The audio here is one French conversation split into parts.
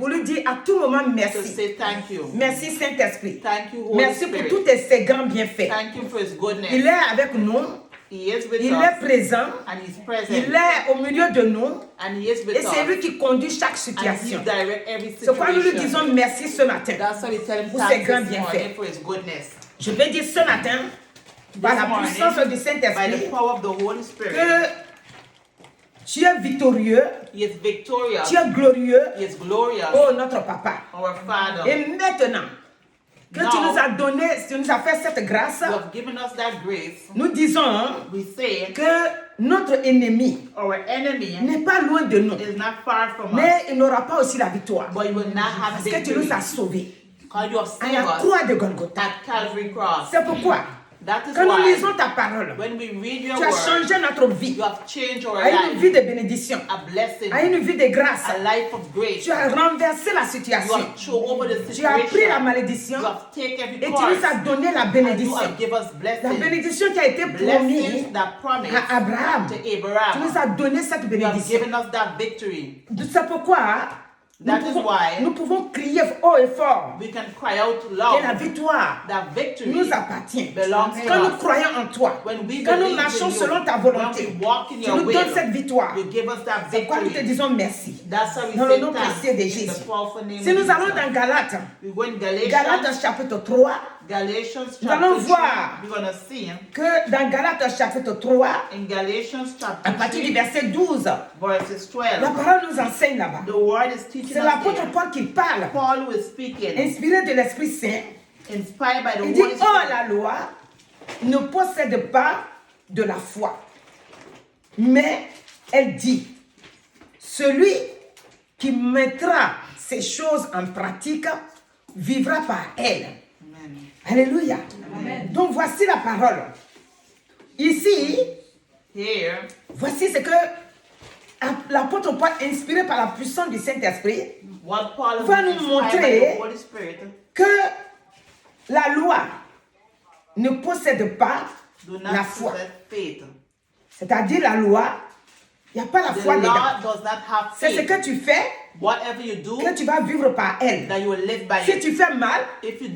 pour lui dire à tout moment to merci. say thank you. Merci Saint-Esprit. Thank you, Holy Merci pour Spirit. tous ses grands bienfaits. Thank you for His goodness. Il est avec nous, He is with il us, est présent, and He's present, il est au milieu de nous and He is with et c'est us, lui qui conduit chaque and He situation. direct every C'est pourquoi nous lui situation. disons merci ce matin. That's why we tell Him Pour thanks ses grands this morning bienfaits. for His goodness. Je vais dire ce matin, par la morning, puissance du By the Saint-Esprit, power of the Holy Spirit, que tu es victorieux, He is victorious, tu es glorieux, He is glorious, oh notre Papa. our Father. Et maintenant que tu nous as donné, tu nous as fait cette grâce, You have given us that grace. nous disons We say que notre ennemi our enemy n'est pas loin de nous, is not far from us, mais il n'aura pas aussi la victoire. but you will not have Parce que tu victory. nous as sauvés Because you have à saved la us croix de Golgotha. at Calvary Cross. C'est pourquoi, That is quand nous why lisons ta parole, when we read your tu as word, changé notre vie you have changed our à une vie life, de bénédiction, a blessing, à une vie de grâce. a life of grace. Tu as renversé la You situation. have thrown over the Tu as pris la situation. malédiction You have taken every et tu nous as curse, donné la and you bénédiction. have given us La blessings. bénédiction qui a été promise Blessings that promised à Abraham. to Tu nous Abraham. as donné cette You have bénédiction. given us that victory. C'est pourquoi That is why nous pouvons crier haut et fort we can cry out que la loud victoire that victory nous appartient. belongs to Quand nous us. croyons en toi, When we quand nous believe marchons in you, selon ta when volonté, we walk in tu your nous will, donnes cette victoire. you give us that C'est pourquoi nous te victory. disons merci. That's how we Dans le say nom thanks précieux de in Jésus. the powerful name Si of nous allons Jesus. dans Galates, We go in Galates Galatians chapitre 3, Galatians Nous allons chapter voir 3. We're going to see que dans Galates chapitre 3, in Galatians à chapter partir du 3, verset 12, verses la 12. parole nous enseigne là-bas. The word is teaching C'est us l'apôtre here. Paul qui parle, Paul who is speaking, inspiré de l'Esprit Saint. inspired by the Il dit, Holy oh, Spirit. la loi ne possède pas de la foi. Mais elle dit, celui qui mettra ces choses en pratique vivra par elle. Amen. Alléluia. Donc voici la parole. Ici, Here, voici ce que l'apôtre Paul, inspiré par la puissance du Saint-Esprit, what Paul va is nous inspired by montrer the Holy Spirit que la loi ne possède pas do la not foi. possess faith. C'est-à-dire la loi, il n'y a pas la The foi dedans. law does not have C'est ce faith. que tu fais Whatever you do, que tu vas vivre par elle. that you will live by Si it. tu fais mal, If you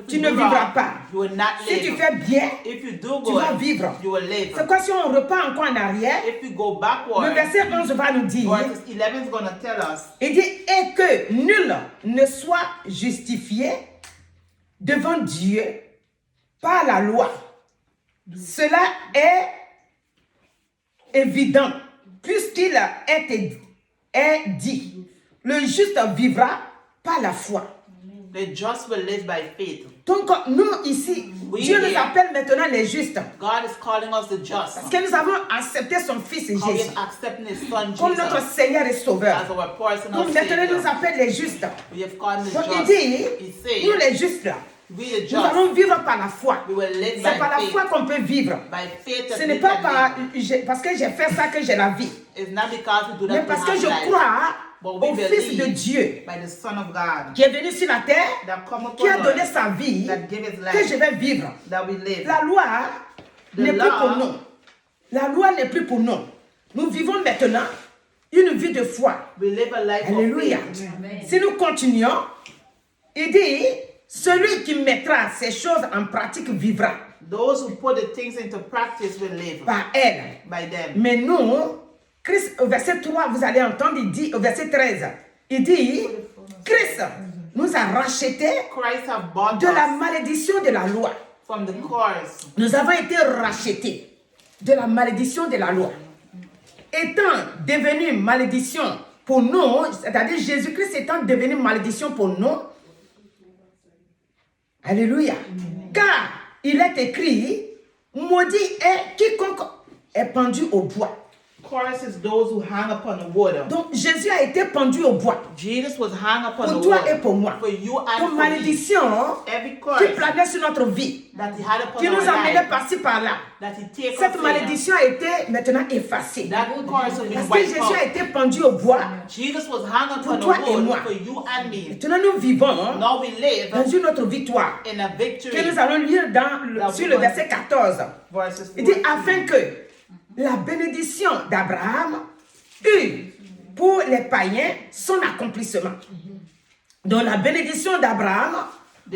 tu ne vivras pas. you will not si live. tu fais bien, If you do tu vas good, vivre. you will live. C'est quoi si on repart encore en arrière? If you go Le backward, verset 11 va nous dire, verse 11 is going to tell us, il dit, et que nul ne soit justifié devant Dieu par la loi. Cela est évident, puisqu'il est dit, le juste vivra par la foi. the just will live by faith. Donc nous ici, Oui, Dieu nous oui. appelle maintenant les justes, God is calling us the just. parce que nous avons accepté son Fils How we Jésus have accepted His Son comme notre Jesus Seigneur et Sauveur. as our personal Donc maintenant il nous Savior. appelle les justes. We have called Him the Donc il just. dit, He nous said, les justes là, we the nous just, allons vivre par la foi. we will live C'est par la by foi faith. qu'on peut vivre. By faith Ce that n'est we pas can live. parce que j'ai fait ça que j'ai la vie. It's not because we do Mais that parce we que have je life, crois but we au Fils de believe Dieu by the Son of God qui est venu sur la terre, that come qui a upon donné us, sa vie, that give His que je life, vais vivre. that we live. La loi n'est plus law- pour nous. La loi n'est plus pour nous. Nous vivons maintenant une vie de foi. We live a life Alléluia. of faith. Si nous continuons, il dit, celui qui mettra ces choses en pratique vivra Those who put the things into practice will live par elle. by them. Mais nous, Christ, au verset 3, vous allez entendre, il dit, au verset 13, il dit, Christ nous a rachetés Christ have bought de la us malédiction de la loi. from the curse. Nous avons été rachetés de la malédiction de la loi. Étant devenu malédiction pour nous, c'est-à-dire Jésus-Christ étant devenu malédiction pour nous, alléluia, car il est écrit, maudit est quiconque est pendu au bois. Curse is those who hang upon the wood. Donc Jésus a été pendu au bois Jesus was hung upon pour the toi et wood pour moi. for you and Comme for me. malédiction Every qui curse planait sur notre vie, that he had upon qui nous our amenait life, par-ci par-là. that he take Cette us malédiction a été maintenant effacée. that curse will be Parce que wiped Jésus a out. été pendu au bois. Jesus was hung upon the toi et wood moi. for you and me. Maintenant, nous vivons Now we live dans une autre victoire in a victory. que nous allons lire sur le verset 14. Verses Il dit, 14. afin que la bénédiction d'Abraham eût pour les païens son accomplissement. Donc la bénédiction d'Abraham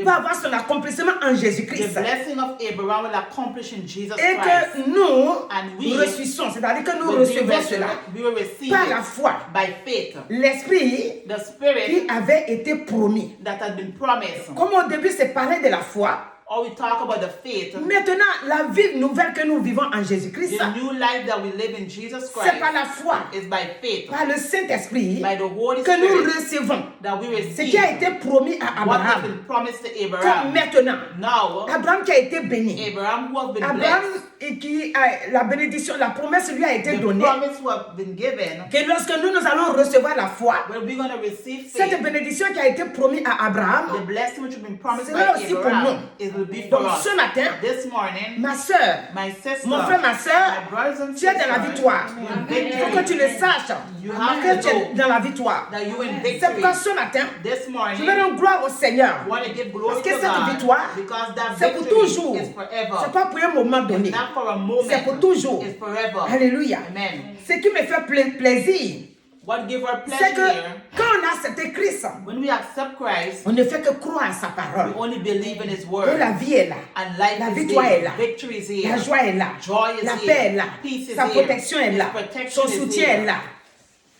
va avoir son accomplissement en The Jésus-Christ. blessing of Abraham will accomplish in Jesus Et Christ. que nous And we ressuscitons, c'est-à-dire que nous will be recevons cela we will receive par la it foi. by faith. L'Esprit The qui Spirit avait été promis. that had been promised. Comme au début, c'est parler de la foi. Or we talk about the faith. Maintenant, la vie nouvelle que nous vivons en Jésus-Christ, The new life that we live in Jesus c'est par Christ la foi, is by faith, par le Saint-Esprit, by the Holy que nous Spirit recevons that we ce qui a receive été promis à what has Abraham. been promised to Que Abraham. maintenant, Now, Abraham qui a été béni, Abraham who has been Abraham blessed, et qui a la bénédiction, la promesse lui a été the donnée, promise who have been given, que lorsque nous allons recevoir la foi, when we're going to receive cette faith, bénédiction qui a été promise à the Abraham, blessing which has been promised Cela by aussi pour Abraham, nous. it will be for donc us. ce matin, This morning, ma soeur, my sister, mon frère, ma soeur, my brothers and tu es dans la sisters, victoire. in Il faut que victory, tu le saches, You have que to tu es know dans la victoire. that you in C'est victory. pourquoi ce matin, This je morning, vais rendre gloire au Seigneur. I want to give glory Parce que to cette God victoire, because that c'est pour victory toujours. is C'est forever. pas pour un moment donné. Not for a moment. C'est pour toujours. It's forever. Alléluia. Amen. Ce qui me fait plaisir, What give our c'est que pleasure quand on a accepté Christ, when we accept Christ, on ne fait que croire à sa we parole. only believe in His Et word. la vie est là. And life La is victoire est here. là. Victory is here. La joie est là. Joy is La here. paix est là. Peace is Sa here. protection est His là. protection Son is soutien here. est là.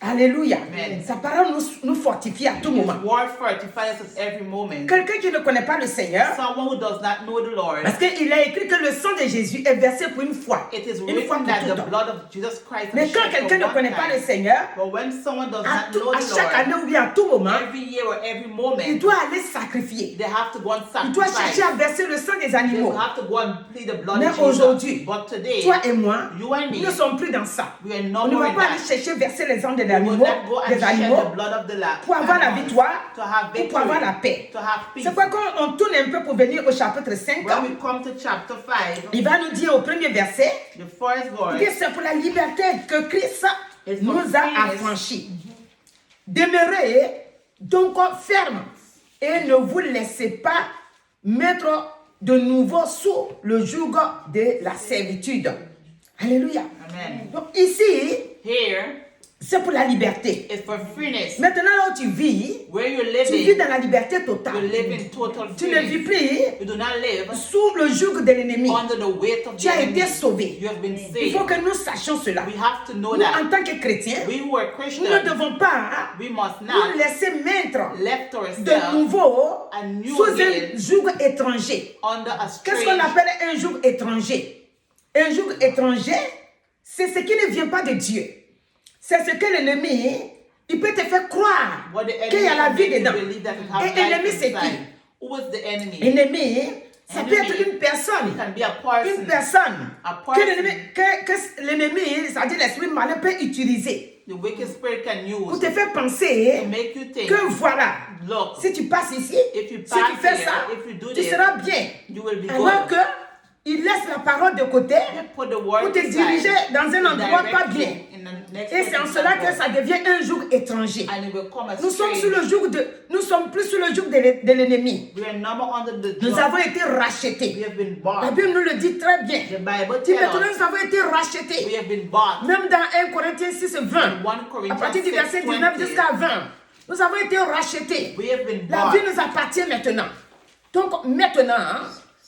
Alléluia. Amen. Sa parole nous fortifie à tout His moment. word fortifies us at every moment. Quelqu'un qui ne connaît pas le Seigneur, Someone who does not know the Lord, parce qu'il a écrit que le sang de Jésus est versé pour une fois. it is Une fois written pour that the toutes. blood of Jesus Christ Mais is quand shed quelqu'un for ne connaît one pas le time. Seigneur, But when someone does à, not know à the chaque année Lord, ou bien à tout moment, every year or every il moment, doit aller sacrifier. they have to go and Il doit sacrifice. chercher à verser le sang des They animaux. have to go and plead the blood Mais of Jesus. aujourd'hui, But today, toi et moi, you and nous me, ne sommes plus dans ça. we are On no ne more va in pas aller that. chercher verser les sang des We will animaux, not go and des shed animaux the blood of the lamb pour avoir la victoire to have ou victory, pour avoir la paix. to have peace. C'est pourquoi quand on tourne un peu pour venir au chapitre 5, When we come to chapter 5, il va nous dire au premier verset, the first il verse, dit c'est pour la liberté que Christ It's nous for a freedom. affranchis. Demeurez donc ferme et ne vous laissez pas mettre de nouveau sous le joug de la servitude. Alléluia. amen. Donc ici, Here c'est pour la liberté. is for freeness. Maintenant là où tu vis Where you're dans living, la liberté you totale. live in total Tu ne vis freedom. plus You do not live sous le joug de l'ennemi. under the weight of Tu the as enemy. été sauvé. You have been Il faut saved. que nous sachions cela. We have to know Nous, that en tant que chrétiens, we who are nous ne Christians, devons pas we must nous not laisser mettre left de ourselves nouveau a new sous again un joug étranger. under a Qu'est-ce qu'on strange. appelle un joug étranger? Un joug étranger, c'est ce qui ne vient pas de Dieu. C'est ce que l'ennemi, il peut te faire croire What the qu'il y a la enemy vie makes you dedans. believe that it has Et life ennemi, c'est inside. qui? Who is the enemy? Ennemi, ça peut Enemy. être une personne. It can be a Une person. personne A que person. l'ennemi, c'est-à-dire l'esprit malin, peut utiliser The wicked spirit can pour use te faire penser to make you think, que voilà, look, si tu passes ici, if you si tu pass fais here, ça, if you do tu this, seras bien. you will be Alors good. que il laisse la parole de côté They put the word pour te aside diriger dans un to endroit direct pas you bien. in the next Et c'est en cela que ça devient un joug étranger. and it will come as Nous sommes strange. sous le joug nous sommes plus sous le joug de l'ennemi. We are number under the Nous judge. avons été We rachetés. have been La bought. Bible nous le dit très bien. The Bible Si tells maintenant us nous avons été we rachetés, have been bought. même dans 1 Corinthiens 6, 20, 1 à Corinthians partir du verset 19 6:20, jusqu'à 20, nous avons été rachetés. we have been La bought. vie nous appartient maintenant. Donc maintenant, hein,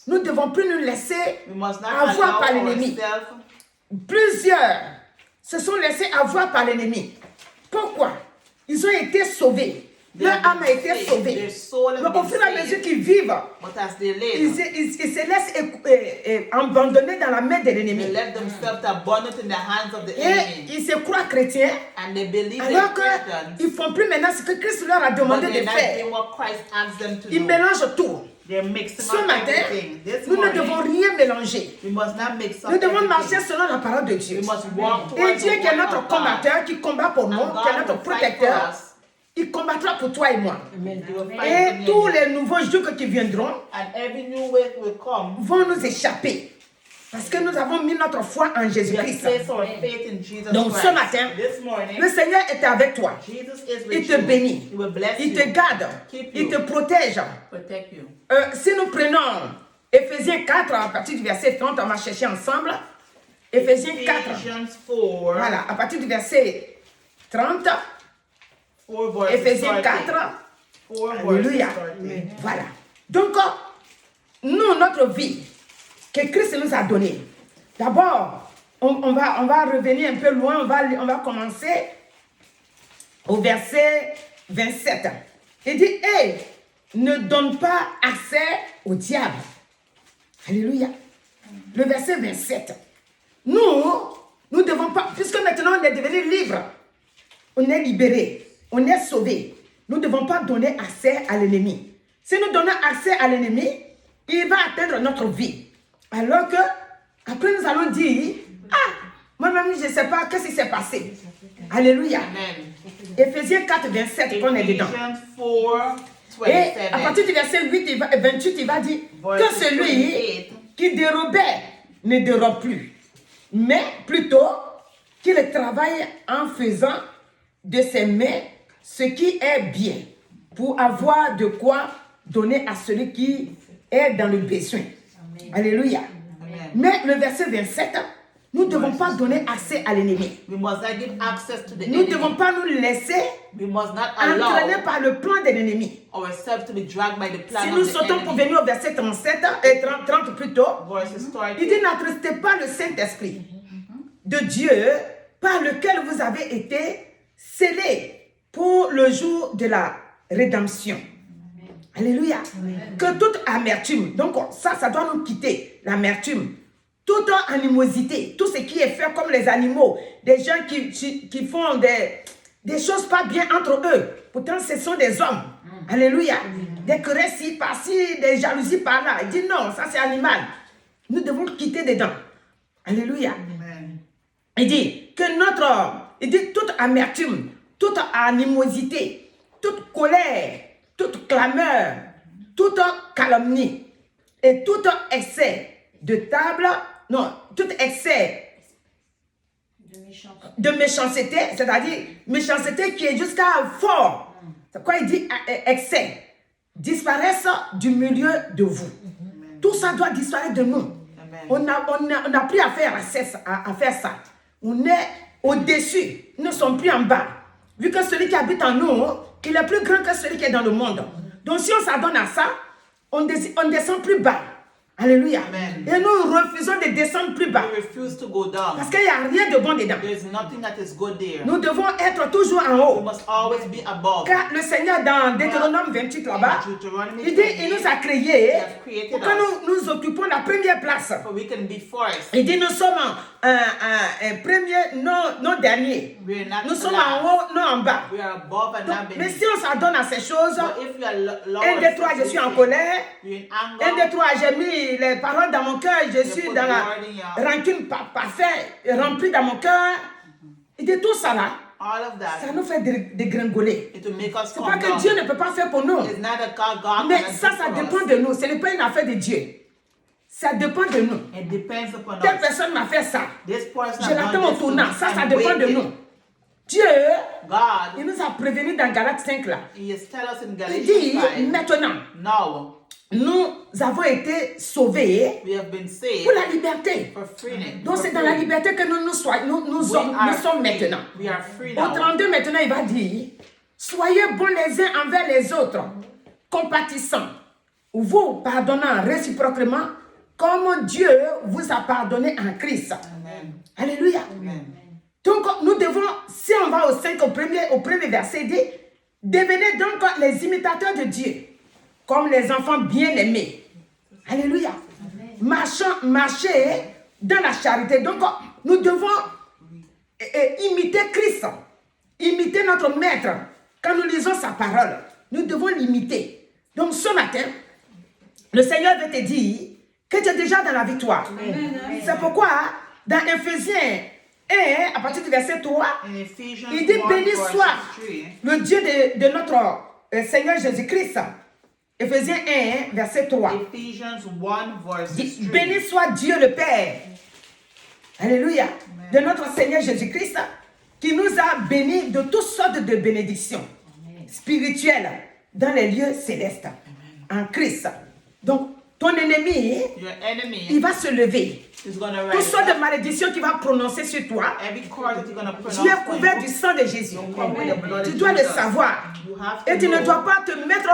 nous ne devons plus nous laisser We must not avoir par allow l'ennemi. ourselves. Plusieurs se sont laissés avoir par l'ennemi. Pourquoi? Ils ont été sauvés. Leur âme a été sauvée. Their soul has Mais au been fur et à mesure saved. qu'ils vivent, But as they ils live, se laissent abandonner dans la main de they l'ennemi. let themselves abandoned in the hands of the Et enemy. ils se croient chrétiens And they believe alors they're Christians. qu'ils ne font plus maintenant ce que Christ leur a But demandé they're de not faire. doing what Christ asked them to Ils do. mélangent tout. They're mixing Ce up matin, everything. This nous ne devons morning, rien mélanger. we must not mix up Nous devons marcher everything. selon la parole de Dieu. We must walk Et towards Dieu the qui est word notre of God. combatteur, qui combat pour nous, And qui est God notre will fight for protecteur, us. il combattra pour toi et moi. He will fight for Et me tous and you. les nouveaux jougs qui viendront And every new way will come. vont nous échapper. Parce que nous avons mis notre foi en We have Jésus-Christ. placed our faith in Jesus Donc Christ. ce matin, This morning, le Seigneur est avec toi. Jesus is Il with te you. bénit. He will bless Il you. te garde. Keep Il you. te protège. Protect you. Si nous prenons Éphésiens 4, à partir du verset 30, on va chercher ensemble. Éphésiens 4. Ephesians 4. Voilà, à partir du verset 30, 4 verses Éphésiens 13. 4. 4 Alléluia. verses 13. Voilà. Donc, nous, notre vie que Christ nous a donnée, d'abord, on va revenir un peu loin, on va commencer au verset 27. Il dit, hey, ne donne pas accès au diable. Alléluia. Le verset 27. Nous devons pas, puisque maintenant on est devenu libre, on est libéré, on est sauvé. Nous ne devons pas donner accès à l'ennemi. Si nous donnons accès à l'ennemi, il va atteindre notre vie. Alors que, après nous allons dire, moi-même je ne sais pas qu'est-ce qui s'est passé. Alléluia. Amen. Éphésiens 4, 27, qu'on est dedans. Ephesians 4, Et à 27. partir du verset 28, il va dire que celui qui dérobait ne dérobe plus, mais plutôt qu'il travaille en faisant de ses mains ce qui est bien, pour avoir de quoi donner à celui qui est dans le besoin. Alléluia. Amen. Mais le verset 27, nous ne devons pas donner accès à l'ennemi. We must not give access to the Nous ne enemy. devons pas nous laisser We must not entraîner allow par le plan de l'ennemi. ourselves to be dragged by the plan Si of nous the sautons pour enemy. venir au verset 37 et 30 plutôt, Verses il 30. dit n'attristez pas le Saint-Esprit de Dieu par lequel vous avez été scellés pour le jour de la rédemption. Alléluia. Que toute amertume, donc ça doit nous quitter, l'amertume. Toute animosité, tout ce qui est fait comme les animaux, des gens qui font des choses pas bien entre eux. Pourtant, ce sont des hommes. Alléluia. Des querelles ci, par-ci, des jalousies par-là. Il dit non, ça c'est animal. Nous devons quitter dedans. Alléluia. Amen. Il dit toute amertume, toute animosité, toute colère, toute clameur, toute calomnie et tout excès de table, non, tout excès de méchanceté, c'est-à-dire méchanceté qui est jusqu'à fort. C'est quoi il dit excès? Disparaissent du milieu de vous. Tout ça doit disparaître de nous. On n'a plus à faire ça. On est au-dessus. Nous ne sommes plus en bas. Vu que celui qui habite en nous, il est plus grand que celui qui est dans le monde. Donc si on s'adonne à ça, on ne descend plus bas. Alléluia. Amen. Et nous refusons de descendre plus bas. We refuse to go down. Parce qu'il n'y a rien de bon dedans. There's nothing that is good there. Nous devons être toujours en We haut. must always be above. Car le Seigneur dans Deutéronome 28 là-bas, In Deuteronomy il dit, il nous a créés pour que us nous occupons la première place. so we can be first. Il dit, nous sommes un premier, non dernier. We are not Nous sommes last. en haut, non en bas. We are above and not Mais beneath. si on s'adonne à ces choses, But if we are lower, 1, 2, 3, je suis en colère. we're in 1, anger. 2, 3, j'ai mis les paroles dans mon cœur. Je suis dans la rancune parfaite, remplie dans mon cœur. Il dit tout ça là, All of ça that, nous fait dégringoler. it will make us C'est pas come que down. Dieu ne peut pas faire pour nous. It's not a God Mais cannot ça do for dépend us. de nous. Ce n'est pas une affaire de Dieu. Ça dépend de nous. It depends upon Telle us. personne m'a fait ça. This person Je has l'attends done au this to tournant. me. Ça I'm dépend de waiting. nous. Dieu, il God, nous a prévenus dans Galates 5 là. He has tell us in Il dit, Galatians 5, maintenant, now nous avons été sauvés we have been saved pour la liberté. for freedom. Donc c'est dans la liberté que nous sommes maintenant. We are free Au now. 32 maintenant, il va dire, soyez bons les uns envers les autres, compatissants, vous pardonnant réciproquement, comme Dieu vous a pardonné en Christ. Amen. Alléluia. Amen. Donc nous devons, si on va au 5, au premier verset, il dit, devenez donc les imitateurs de Dieu, comme les enfants bien-aimés. Alléluia. Marcher dans la charité. Donc nous devons imiter Christ, imiter notre maître. Quand nous lisons sa parole, nous devons l'imiter. Donc ce matin, le Seigneur veut te dire que tu es déjà dans la victoire. C'est pourquoi dans Éphésiens 1, à partir du verset 3, In Ephesians il dit 1, béni verse soit 3, le Dieu de notre Seigneur Jésus-Christ. Éphésiens 1, verset 3. Ephesians 1, verse Dit, 3. béni soit Dieu le Père. Alléluia. De notre Seigneur Jésus-Christ, qui nous a bénis de toutes sortes de bénédictions spirituelles dans les lieux célestes. En Christ. Donc, ton ennemi, Your enemy il va se lever. He's gonna Toutes write sortes it de malédictions qu'il va prononcer sur toi, every curse that you're gonna pronounce. tu es on couvert you. du sang de Jésus. You're covered with the blood Tu of dois le Jesus. savoir. You have to Et tu ne know. dois pas te mettre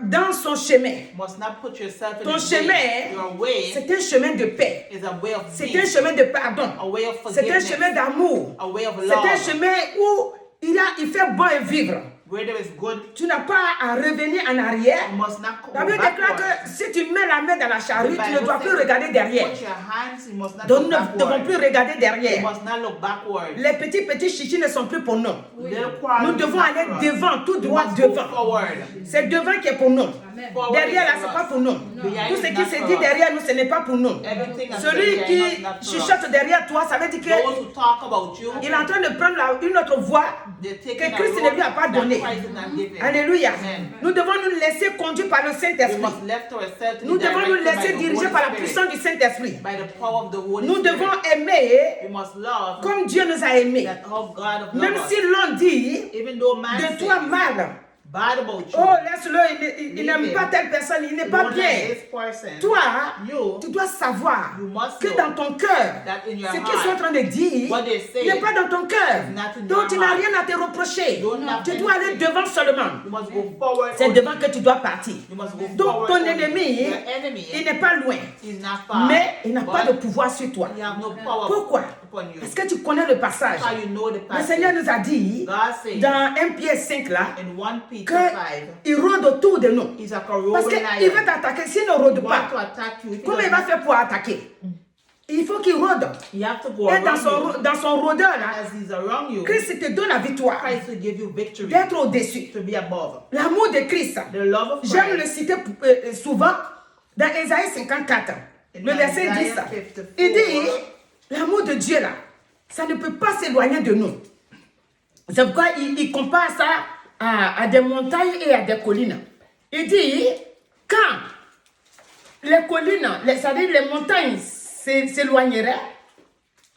dans son chemin. You must not put yourself in Ton his way. chemin, Your way c'est un chemin de paix. is a way of C'est un peace, chemin de pardon. a way of C'est un forgiveness, chemin d'amour. a way of C'est un love, chemin où il fait bon vivre. where there is good. Tu n'as pas à revenir en arrière. You must not go La Bible déclare backwards. que si tu mets la main dans la charrue, The tu ne Bible dois plus says, regarder derrière. Put your hands, you must not Donc look nous ne devons backward. plus regarder You derrière. must not look backwards. Les petits chichis ne sont plus pour nous. Little quarrels Nous is devons not aller for us. devant, tout You droit must go devant. forward. C'est devant qui est pour nous. Forward Derrière is là, for ce n'est us. pas pour nous. Behind Tout ce is qui not se for dit us. derrière nous, ce n'est pas pour nous. Everything that's Celui behind qui us, not for us. chuchote derrière toi, ça veut dire Those que who talk about you, il est en train de prendre une autre voie they're taking que a Christ road ne lui a pas that donnée. Christ is not giving. Alléluia. Amen. Nous devons nous laisser conduire par le We Saint-Esprit. must left ourselves to Nous be devons nous directed by laisser the diriger Holy par la Spirit, puissance du Saint-Esprit. by the power of the Holy Nous Spirit. devons aimer We must love comme Dieu nous a aimés. that how God of Même love si us. l'on dit Even though man de says toi mal, bad about you, oh laisse-le, il n'aime pas telle personne, il n'est pas don't bien. like this person, Toi, you, tu dois savoir you must que know dans ton cœur, that in your ce qu'ils sont en heart, train de dire what they say n'est pas dans ton cœur. is not in Donc your tu n'as heart. rien à te reprocher. You don't have Tu dois aller anything. devant seulement. You must go forward. C'est only. devant que tu dois partir. You must go Donc forward ton only. ennemi, Your enemy il n'est pas loin, is not far, mais il n'a pas de but pouvoir sur toi. he have no power Pourquoi? upon you. Parce que tu connais le passage. How you know the Le passage. Seigneur nous a dit God says dans 1 Pierre 5 là in 1 Peter 5, qu'il rôde autour de nous. he's like a Parce rolling qu'il lion. veut t'attaquer. S'il ne rôde He wants to pas, attack you. If he comment il doesn't, va faire pour attaquer? Il faut qu'il rôde. you have to go Et dans around you. dans son rôdeur là, As he's around you, Christ te donne la victoire Christ will give you victory d'être au-dessus. to be above. L'amour de Christ, The love of j'aime le Christ. citer souvent dans Ésaïe 54, le verset 10. Isaiah 54. Il dit, l'amour de Dieu là, ça ne peut pas s'éloigner de nous. C'est pourquoi il compare ça à des montagnes et à des collines. Il dit, quand les collines, c'est-à-dire les montagnes s'éloigneraient,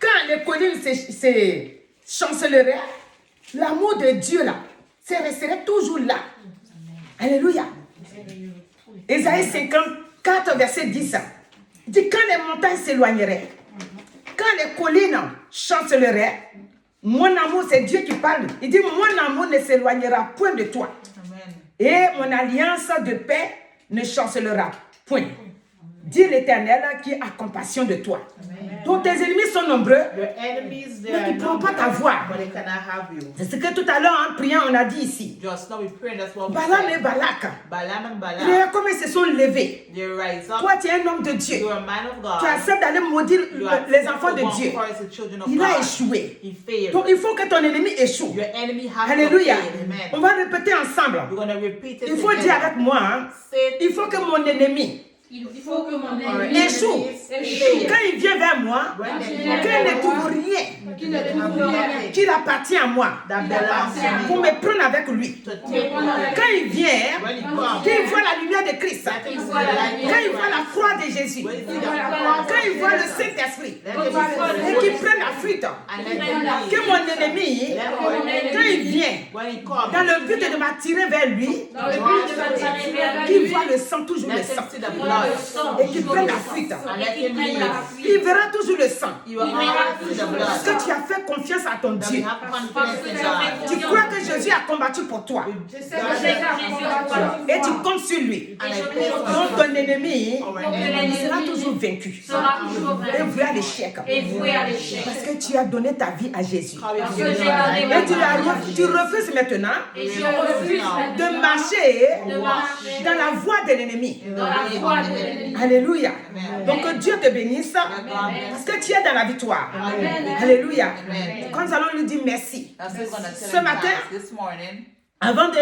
quand les collines se chancelleraient, l'amour de Dieu là, ça resterait toujours là. Alléluia. Ésaïe 54, verset 10. Il dit, quand les montagnes s'éloigneraient, quand les collines chancelleraient, mon amour, c'est Dieu qui parle. Il dit, mon amour ne s'éloignera point de toi. Amen. Et mon alliance de paix ne chancellera point. Dit l'Éternel qui a compassion de toi. Donc tes ennemis sont nombreux, Your enemies, they mais are ils ne pourront pas numbered, t'avoir. but they cannot have you. C'est ce que tout à l'heure en priant, on a dit ici. Just now we pray, that's what we Balaam et said. Balak, Balaam and Balak, regarde comment ils se sont levés. they rise up. Toi, tu es un homme de Dieu. You're a man of God. Tu acceptes d'aller maudire You les accept enfants to de walk Dieu. towards the children of Il a God. échoué. He failed. Donc il faut que ton ennemi échoue. Your enemy has Alléluia. to fail. Amen. On va répéter ensemble. We're going to repeat it Il faut dire together. avec moi, hein, Say il faut que mon ennemi, Il faut que mon our ennemi échoue. enemies Quand fail. il vient vers moi, When they Quand qu'il come ne trouve rien qu'il ne trouve rien, qu'il appartient à moi, that belongs to pour me, me prendre avec lui. to take away. Quand il vient, When he comes, qu'il voit la lumière de Christ, let him see the voit la light lumière. quand il of voit la Christ. croix de Jésus, When he see the Voilà. cross, quand il voit le Saint-Esprit, let him see the et Holy qu'il prenne la Spirit. fuite, And let him que leave. mon ennemi, Let our enemy, quand il vient, when he comes, dans le but de m'attirer vers lui, dans le but de m'attirer vers qu'il lui, voit le sang, toujours le let him sang, see the dans blood. le sang, et qu'il prenne la fuite. And let him prenne la leave. fuite. Il verra toujours le sang. You will always see the Parce blood. que tu as fait confiance à ton That we Dieu. have confidence in God. Tu crois que Jésus a combattu pour toi. je sais que Jésus a combattu Et tu pour moi. comptes sur lui. And I place Donc ton ennemi our Donc enemy sera l'ennemi toujours vaincu. sera toujours Et voué à vaincu l'échec. et voué à l'échec. Parce que tu as donné ta vie à Jésus. How we Parce have que given j'ai our donné life ma Et tu, to tu God. refuses maintenant Et je refuse de maintenant marcher de marcher dans la voie de l'ennemi. dans la voie de l'ennemi. Alléluia. Amen. Donc que Dieu te bénisse. Parce que tu es dans la victoire. Alléluia. Amen. Quand nous allons lui dire merci. That's what we're going to Ce tell him matin, this morning. Avant de